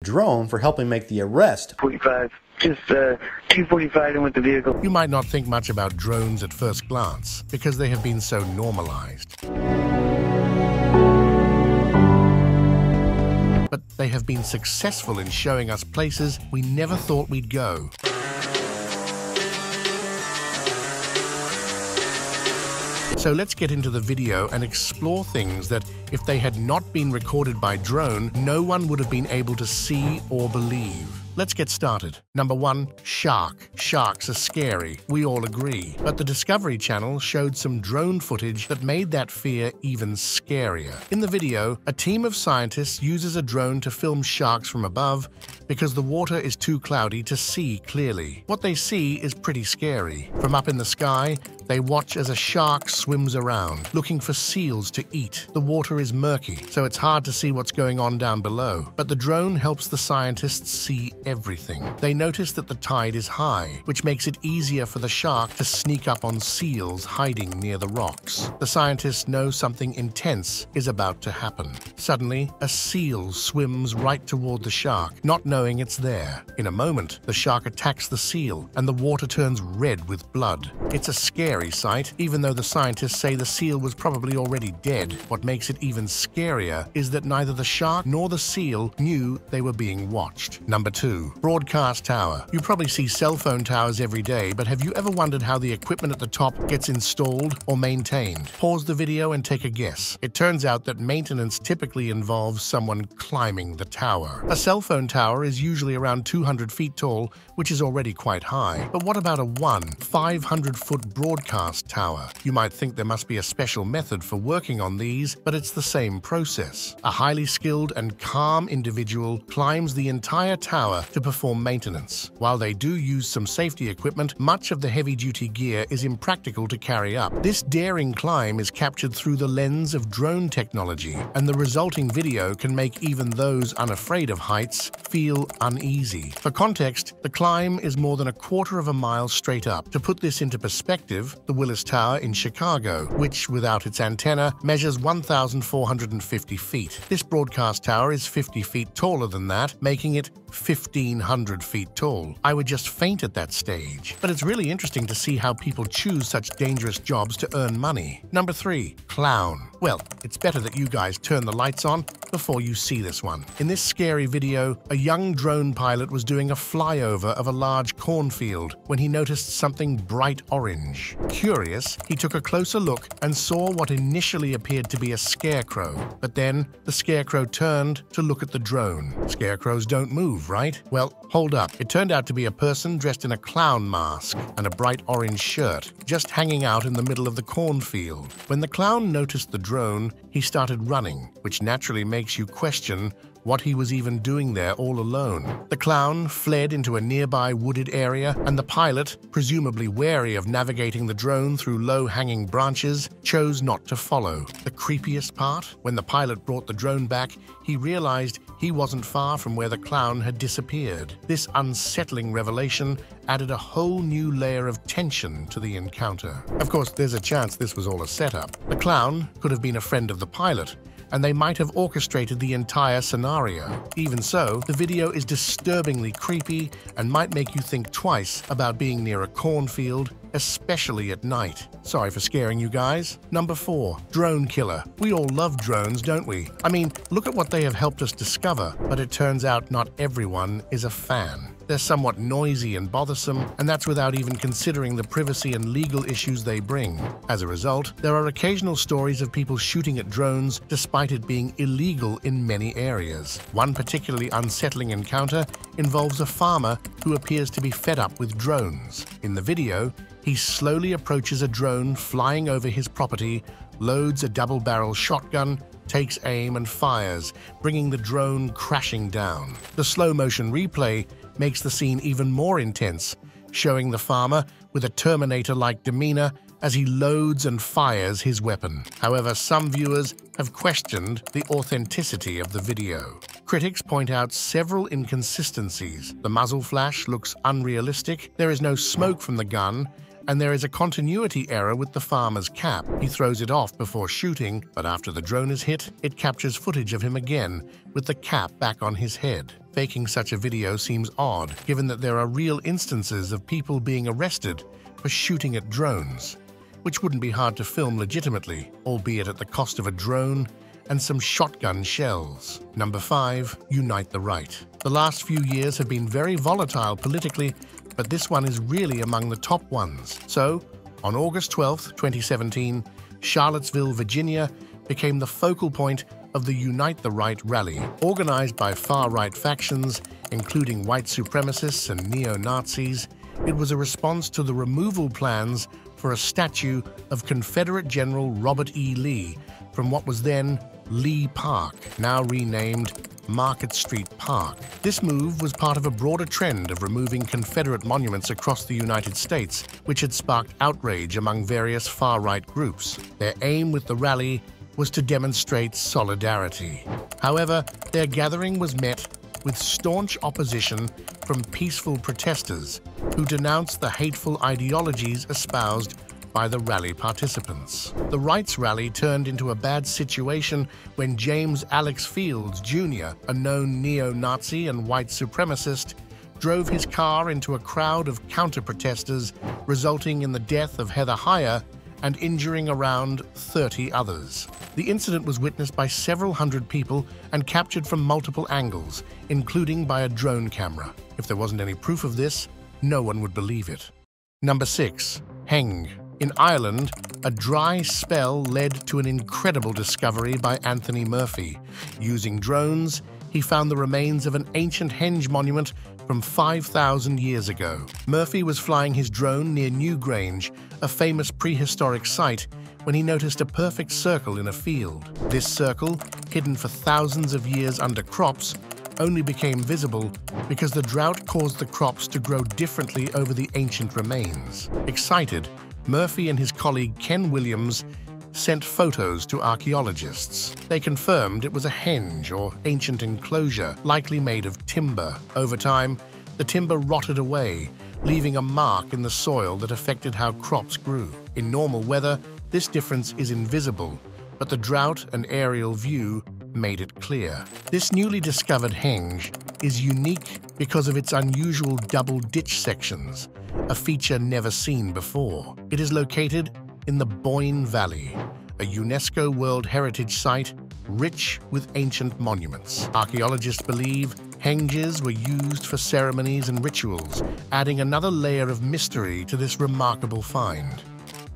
drone for helping make the arrest. 45. Just 245 in with the vehicle. You might not think much about drones at first glance because they have been so normalized. But they have been successful in showing us places we never thought we'd go. So let's get into the video and explore things that, if they had not been recorded by drone, no one would have been able to see or believe. Let's get started. Number 1, shark. Sharks are scary, we all agree. But the Discovery Channel showed some drone footage that made that fear even scarier. In the video, a team of scientists uses a drone to film sharks from above because the water is too cloudy to see clearly. What they see is pretty scary. From up in the sky, they watch as a shark swims around, looking for seals to eat. The water is murky, so it's hard to see what's going on down below. But the drone helps the scientists see everything. They notice that the tide is high, which makes it easier for the shark to sneak up on seals hiding near the rocks. The scientists know something intense is about to happen. Suddenly, a seal swims right toward the shark, not knowing it's there. In a moment, the shark attacks the seal, and the water turns red with blood. It's a scary sight, even though the scientists say the seal was probably already dead. What makes it even scarier is that neither the shark nor the seal knew they were being watched. Number 2. Broadcast tower. You probably see cell phone towers every day, but have you ever wondered how the equipment at the top gets installed or maintained? Pause the video and take a guess. It turns out that maintenance typically involves someone climbing the tower. A cell phone tower is usually around 200 feet tall, which is already quite high. But what about a 500-foot broadcast tower? You might think there must be a special method for working on these, but it's the same process. A highly skilled and calm individual climbs the entire tower to perform maintenance. While they do use some safety equipment, much of the heavy-duty gear is impractical to carry up. This daring climb is captured through the lens of drone technology, and the resulting video can make even those unafraid of heights feel uneasy. For context, the climb is more than a quarter of a mile straight up. To put this into perspective, the Willis Tower in Chicago, which without its antenna measures 1,450 feet. This broadcast tower is 50 feet taller than that, making it 1,500 feet tall. I would just faint at that stage. But it's really interesting to see how people choose such dangerous jobs to earn money. Number 3, clown. Well, it's better that you guys turn the lights on before you see this one. In this scary video, a young drone pilot was doing a flyover of a large cornfield when he noticed something bright orange. Curious, he took a closer look and saw what initially appeared to be a scarecrow. But then, the scarecrow turned to look at the drone. Scarecrows don't move, right? Well, hold up. It turned out to be a person dressed in a clown mask and a bright orange shirt, just hanging out in the middle of the cornfield. When the clown noticed the drone, he started running, which naturally makes you question what he was even doing there all alone. The clown fled into a nearby wooded area, and the pilot, presumably wary of navigating the drone through low-hanging branches, chose not to follow. The creepiest part? When the pilot brought the drone back, he realized he wasn't far from where the clown had disappeared. This unsettling revelation added a whole new layer of tension to the encounter. Of course, there's a chance this was all a setup. The clown could have been a friend of the pilot, and they might have orchestrated the entire scenario. Even so, the video is disturbingly creepy and might make you think twice about being near a cornfield, especially at night. Sorry for scaring you guys. Number 4, drone killer. We all love drones, don't we? I mean, look at what they have helped us discover, but it turns out not everyone is a fan. They're somewhat noisy and bothersome, and that's without even considering the privacy and legal issues they bring. As a result, there are occasional stories of people shooting at drones despite it being illegal in many areas. One particularly unsettling encounter involves a farmer who appears to be fed up with drones. In the video, he slowly approaches a drone flying over his property, loads a double-barrel shotgun, takes aim and fires, bringing the drone crashing down. The slow-motion replay makes the scene even more intense, showing the farmer with a Terminator-like demeanor as he loads and fires his weapon. However, some viewers have questioned the authenticity of the video. Critics point out several inconsistencies. The muzzle flash looks unrealistic, there is no smoke from the gun, and there is a continuity error with the farmer's cap. He throws it off before shooting, but after the drone is hit, it captures footage of him again, with the cap back on his head. Faking such a video seems odd, given that there are real instances of people being arrested for shooting at drones, which wouldn't be hard to film legitimately, albeit at the cost of a drone and some shotgun shells. Number 5. Unite the Right. The last few years have been very volatile politically, but this one is really among the top ones. So, on August 12, 2017, Charlottesville, Virginia, became the focal point of the Unite the Right rally, organized by far-right factions, including white supremacists and neo-Nazis. It was a response to the removal plans for a statue of Confederate General Robert E. Lee from what was then Lee Park, now renamed Market Street Park. This move was part of a broader trend of removing Confederate monuments across the United States, which had sparked outrage among various far-right groups. Their aim with the rally was to demonstrate solidarity. However, their gathering was met with staunch opposition from peaceful protesters who denounced the hateful ideologies espoused by the rally participants. The rights rally turned into a bad situation when James Alex Fields, Jr., a known neo-Nazi and white supremacist, drove his car into a crowd of counter-protesters, resulting in the death of Heather Heyer and injuring around 30 others. The incident was witnessed by several hundred people and captured from multiple angles, including by a drone camera. If there wasn't any proof of this, no one would believe it. Number 6. Heng. In Ireland, a dry spell led to an incredible discovery by Anthony Murphy. Using drones, he found the remains of an ancient henge monument from 5,000 years ago. Murphy was flying his drone near Newgrange, a famous prehistoric site, when he noticed a perfect circle in a field. This circle, hidden for thousands of years under crops, only became visible because the drought caused the crops to grow differently over the ancient remains. Excited, Murphy and his colleague Ken Williams sent photos to archaeologists. They confirmed it was a henge, or ancient enclosure, likely made of timber. Over time, the timber rotted away, leaving a mark in the soil that affected how crops grew. In normal weather, this difference is invisible, but the drought and aerial view made it clear. This newly discovered henge is unique because of its unusual double ditch sections, a feature never seen before. It is located in the Boyne Valley, a UNESCO World Heritage Site rich with ancient monuments. Archaeologists believe henges were used for ceremonies and rituals, adding another layer of mystery to this remarkable find.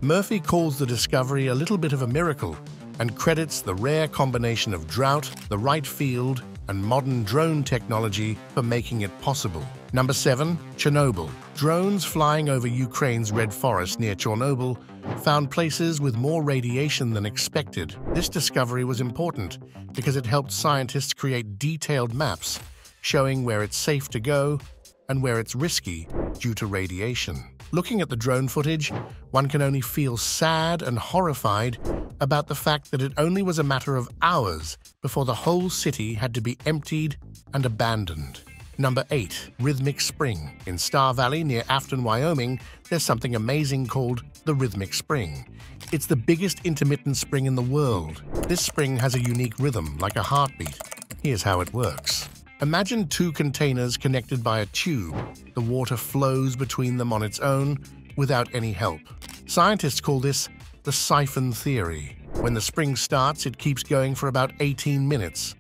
Murphy calls the discovery a little bit of a miracle and credits the rare combination of drought, the right field, and modern drone technology for making it possible. Number 7. Chernobyl. Drones flying over Ukraine's Red Forest near Chernobyl found places with more radiation than expected. This discovery was important because it helped scientists create detailed maps showing where it's safe to go and where it's risky due to radiation. Looking at the drone footage, one can only feel sad and horrified about the fact that it only was a matter of hours before the whole city had to be emptied and abandoned. Number 8. Rhythmic Spring. In Star Valley near Afton, Wyoming, there's something amazing called the Rhythmic Spring. It's the biggest intermittent spring in the world. This spring has a unique rhythm, like a heartbeat. Here's how it works. Imagine two containers connected by a tube. The water flows between them on its own, without any help. Scientists call this the siphon theory. When the spring starts, it keeps going for about 18 minutes.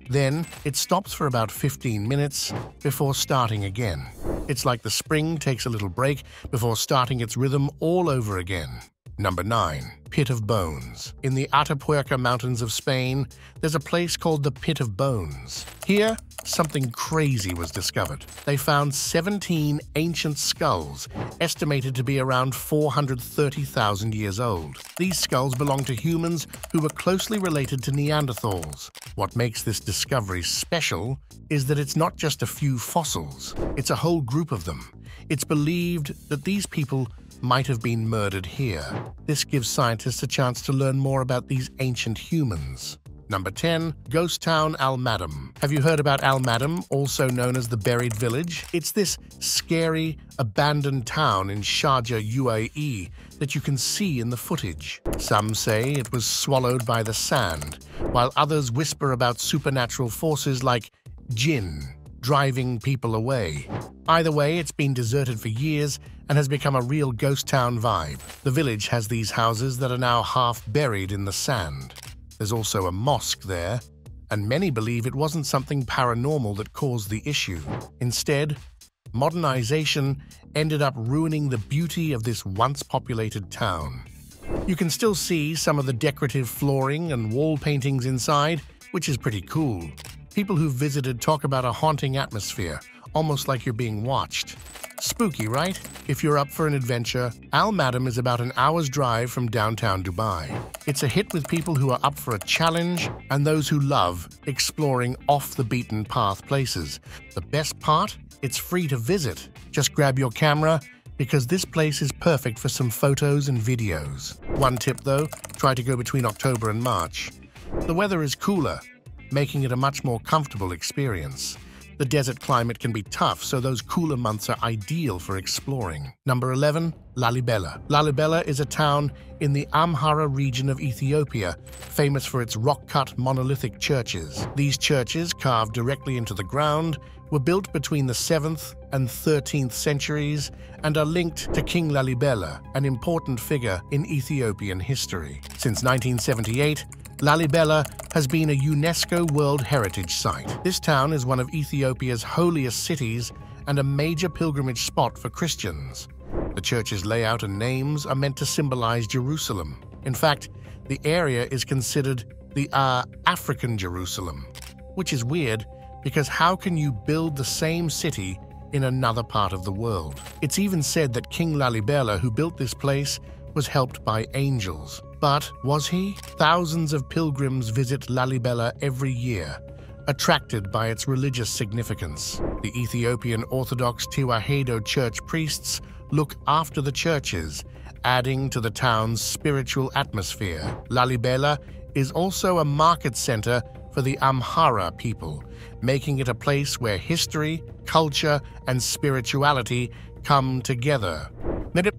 Then, it stops for about 15 minutes before starting again. It's like the spring takes a little break before starting its rhythm all over again. Number 9. Pit of Bones. In the Atapuerca Mountains of Spain, there's a place called the Pit of Bones. Here, something crazy was discovered. They found 17 ancient skulls, estimated to be around 430,000 years old. These skulls belong to humans who were closely related to Neanderthals. What makes this discovery special is that it's not just a few fossils, it's a whole group of them. It's believed that these people might have been murdered here. This gives scientists a chance to learn more about these ancient humans. Number 10. Ghost Town Al Madam. Have you heard about Al Madam, also known as the Buried Village? It's this scary, abandoned town in Sharjah, UAE, that you can see in the footage. Some say it was swallowed by the sand, while others whisper about supernatural forces like jinn, driving people away. Either way, it's been deserted for years and has become a real ghost town vibe. The village has these houses that are now half buried in the sand. There's also a mosque there, and many believe it wasn't something paranormal that caused the issue. Instead, modernization ended up ruining the beauty of this once populated town. You can still see some of the decorative flooring and wall paintings inside, which is pretty cool. People who visited talk about a haunting atmosphere, almost like you're being watched. Spooky, right? If you're up for an adventure, Al Madam is about an hour's drive from downtown Dubai. It's a hit with people who are up for a challenge and those who love exploring off-the-beaten-path places. The best part? It's free to visit. Just grab your camera, because this place is perfect for some photos and videos. One tip though, try to go between October and March. The weather is cooler, making it a much more comfortable experience. The desert climate can be tough, so those cooler months are ideal for exploring. Number 11, Lalibela. Lalibela is a town in the Amhara region of Ethiopia, famous for its rock-cut monolithic churches. These churches, carved directly into the ground, were built between the 7th and 13th centuries and are linked to King Lalibela, an important figure in Ethiopian history. Since 1978, Lalibela has been a UNESCO World Heritage Site. This town is one of Ethiopia's holiest cities and a major pilgrimage spot for Christians. The church's layout and names are meant to symbolize Jerusalem. In fact, the area is considered the African Jerusalem, which is weird because how can you build the same city in another part of the world? It's even said that King Lalibela, who built this place, was helped by angels. But was he? Thousands of pilgrims visit Lalibela every year, attracted by its religious significance. The Ethiopian Orthodox Tewahedo church priests look after the churches, adding to the town's spiritual atmosphere. Lalibela is also a market center for the Amhara people, making it a place where history, culture, and spirituality come together.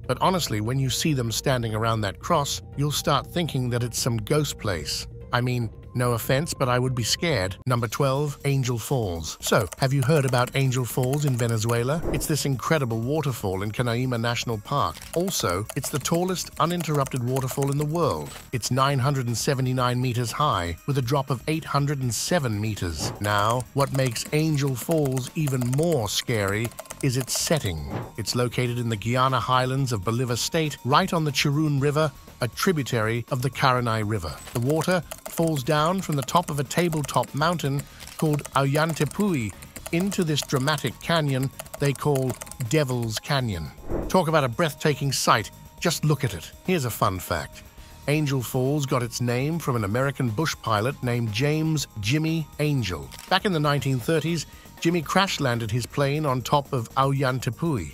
But honestly, when you see them standing around that cross, you'll start thinking that it's some ghost place. I mean, no offense, but I would be scared. Number 12, Angel Falls. So, have you heard about Angel Falls in Venezuela? It's this incredible waterfall in Canaima National Park. Also, it's the tallest uninterrupted waterfall in the world. It's 979 meters high, with a drop of 807 meters. Now, what makes Angel Falls even more scary is its setting. It's located in the Guiana Highlands of Bolívar State, right on the Chirun River, a tributary of the Karenai River. The water falls down from the top of a tabletop mountain called Ollantaypuy into this dramatic canyon they call Devil's Canyon. Talk about a breathtaking sight, just look at it. Here's a fun fact. Angel Falls got its name from an American bush pilot named James Jimmy Angel. Back in the 1930s, Jimmy crash-landed his plane on top of Ollantaypuy,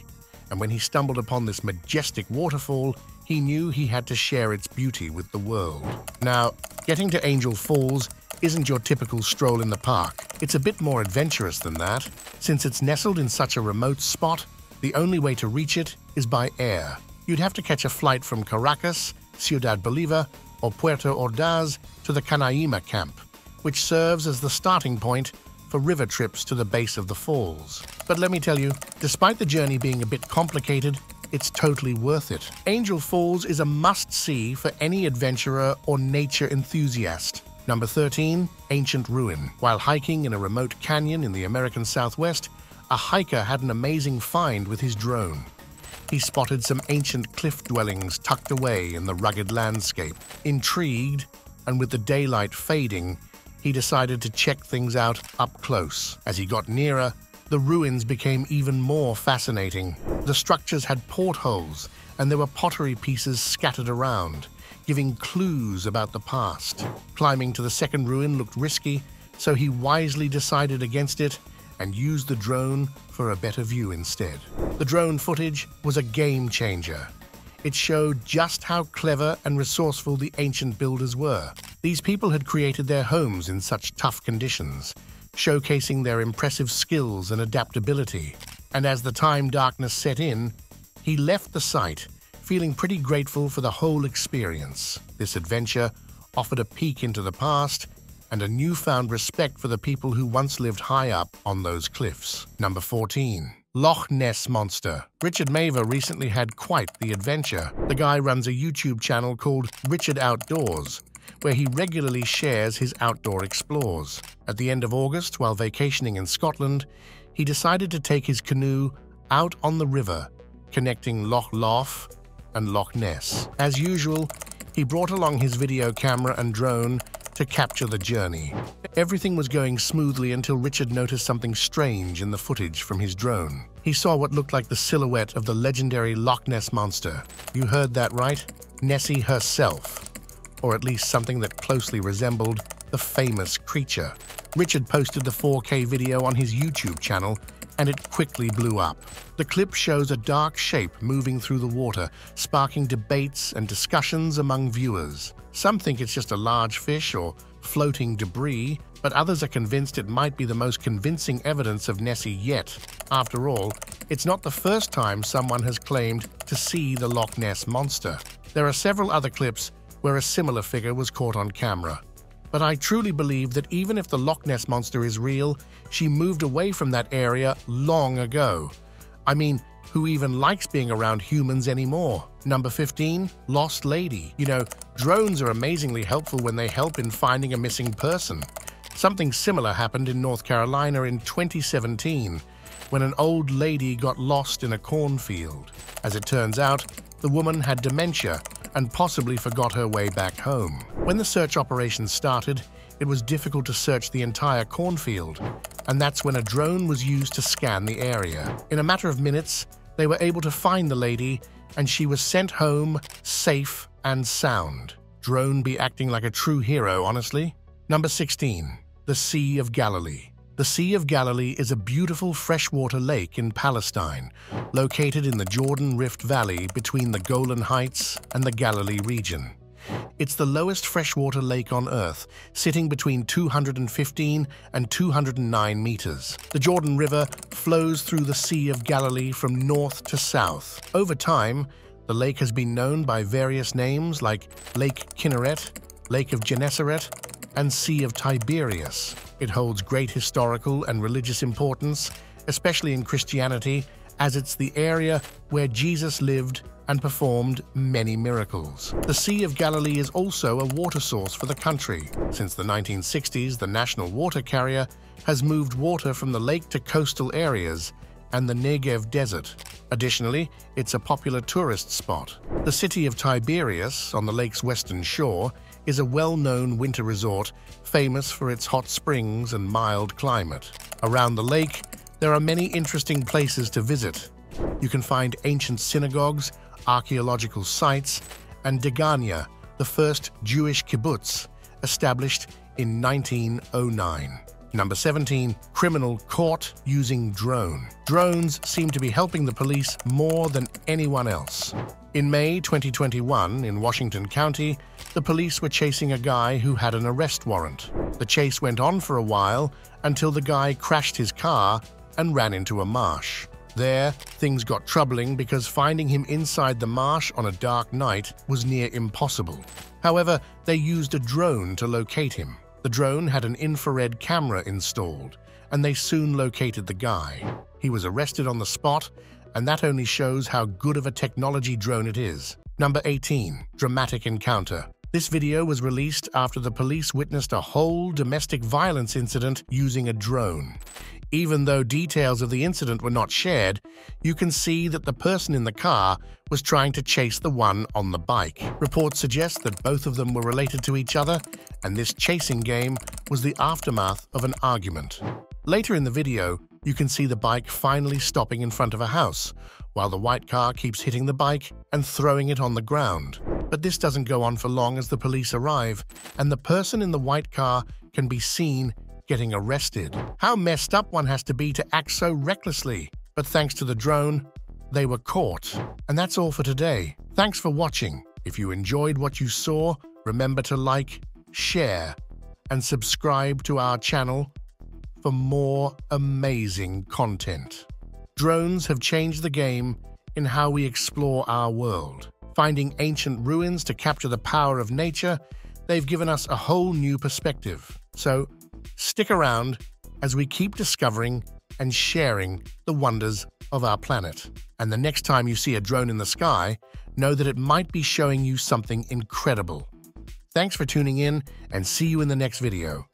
and when he stumbled upon this majestic waterfall, he knew he had to share its beauty with the world. Now, getting to Angel Falls isn't your typical stroll in the park. It's a bit more adventurous than that. Since it's nestled in such a remote spot, the only way to reach it is by air. You'd have to catch a flight from Caracas, Ciudad Bolívar, or Puerto Ordaz to the Canaima camp, which serves as the starting point for river trips to the base of the falls. But let me tell you, despite the journey being a bit complicated, it's totally worth it. Angel Falls is a must-see for any adventurer or nature enthusiast. Number 13, Ancient Ruin. While hiking in a remote canyon in the American Southwest, a hiker had an amazing find with his drone. He spotted some ancient cliff dwellings tucked away in the rugged landscape. Intrigued, and with the daylight fading, he decided to check things out up close. As he got nearer, the ruins became even more fascinating. The structures had portholes, and there were pottery pieces scattered around, giving clues about the past. Climbing to the second ruin looked risky, so he wisely decided against it and used the drone for a better view instead. The drone footage was a game changer. It showed just how clever and resourceful the ancient builders were. These people had created their homes in such tough conditions, showcasing their impressive skills and adaptability. And as the time darkness set in, he left the site, feeling pretty grateful for the whole experience. This adventure offered a peek into the past and a newfound respect for the people who once lived high up on those cliffs. Number 14. Loch Ness Monster. Richard Maver recently had quite the adventure. The guy runs a YouTube channel called Richard Outdoors, where he regularly shares his outdoor explores. At the end of August, while vacationing in Scotland, he decided to take his canoe out on the river, connecting Loch Lomh and Loch Ness. As usual, he brought along his video camera and drone to capture the journey. Everything was going smoothly until Richard noticed something strange in the footage from his drone. He saw what looked like the silhouette of the legendary Loch Ness Monster. You heard that right? Nessie herself, or at least something that closely resembled the famous creature. Richard posted the 4K video on his YouTube channel, and it quickly blew up. The clip shows a dark shape moving through the water, sparking debates and discussions among viewers. Some think it's just a large fish or floating debris, but others are convinced it might be the most convincing evidence of Nessie yet. After all, it's not the first time someone has claimed to see the Loch Ness Monster. There are several other clips where a similar figure was caught on camera. But I truly believe that even if the Loch Ness Monster is real, she moved away from that area long ago. I mean, who even likes being around humans anymore? Number 15, Lost Lady. You know, drones are amazingly helpful when they help in finding a missing person. Something similar happened in North Carolina in 2017, when an old lady got lost in a cornfield. As it turns out, the woman had dementia and possibly forgot her way back home. When the search operation started, it was difficult to search the entire cornfield, and that's when a drone was used to scan the area. In a matter of minutes, they were able to find the lady, and she was sent home safe and sound. Drone be acting like a true hero, honestly. Number 16. The Sea of Galilee. The Sea of Galilee is a beautiful freshwater lake in Palestine, located in the Jordan Rift Valley between the Golan Heights and the Galilee region. It's the lowest freshwater lake on Earth, sitting between 215 and 209 meters. The Jordan River flows through the Sea of Galilee from north to south. Over time, the lake has been known by various names like Lake Kinneret, Lake of Gennesaret, and Sea of Tiberias. It holds great historical and religious importance, especially in Christianity, as it's the area where Jesus lived and performed many miracles. The Sea of Galilee is also a water source for the country. Since the 1960s, the national water carrier has moved water from the lake to coastal areas and the Negev Desert. Additionally, it's a popular tourist spot. The city of Tiberias, on the lake's western shore, is a well-known winter resort famous for its hot springs and mild climate. Around the lake, there are many interesting places to visit. You can find ancient synagogues, archaeological sites, and Degania, the first Jewish kibbutz, established in 1909. Number 17. Criminal caught using drone. Drones seem to be helping the police more than anyone else. In May 2021, in Washington County, the police were chasing a guy who had an arrest warrant. The chase went on for a while until the guy crashed his car and ran into a marsh. There, things got troubling because finding him inside the marsh on a dark night was near impossible. However, they used a drone to locate him. The drone had an infrared camera installed, and they soon located the guy. He was arrested on the spot, and that only shows how good of a technology drone it is. Number 18. Dramatic encounter. This video was released after the police witnessed a whole domestic violence incident using a drone. Even though details of the incident were not shared, you can see that the person in the car was trying to chase the one on the bike. Reports suggest that both of them were related to each other, and this chasing game was the aftermath of an argument. Later in the video, you can see the bike finally stopping in front of a house, while the white car keeps hitting the bike and throwing it on the ground. But this doesn't go on for long as the police arrive, and the person in the white car can be seen getting arrested. How messed up one has to be to act so recklessly. But thanks to the drone, they were caught. And that's all for today. Thanks for watching. If you enjoyed what you saw, remember to like, share, and subscribe to our channel for more amazing content. Drones have changed the game in how we explore our world. Finding ancient ruins to capture the power of nature, they've given us a whole new perspective. So stick around as we keep discovering and sharing the wonders of our planet. And the next time you see a drone in the sky, know that it might be showing you something incredible. Thanks for tuning in, and see you in the next video.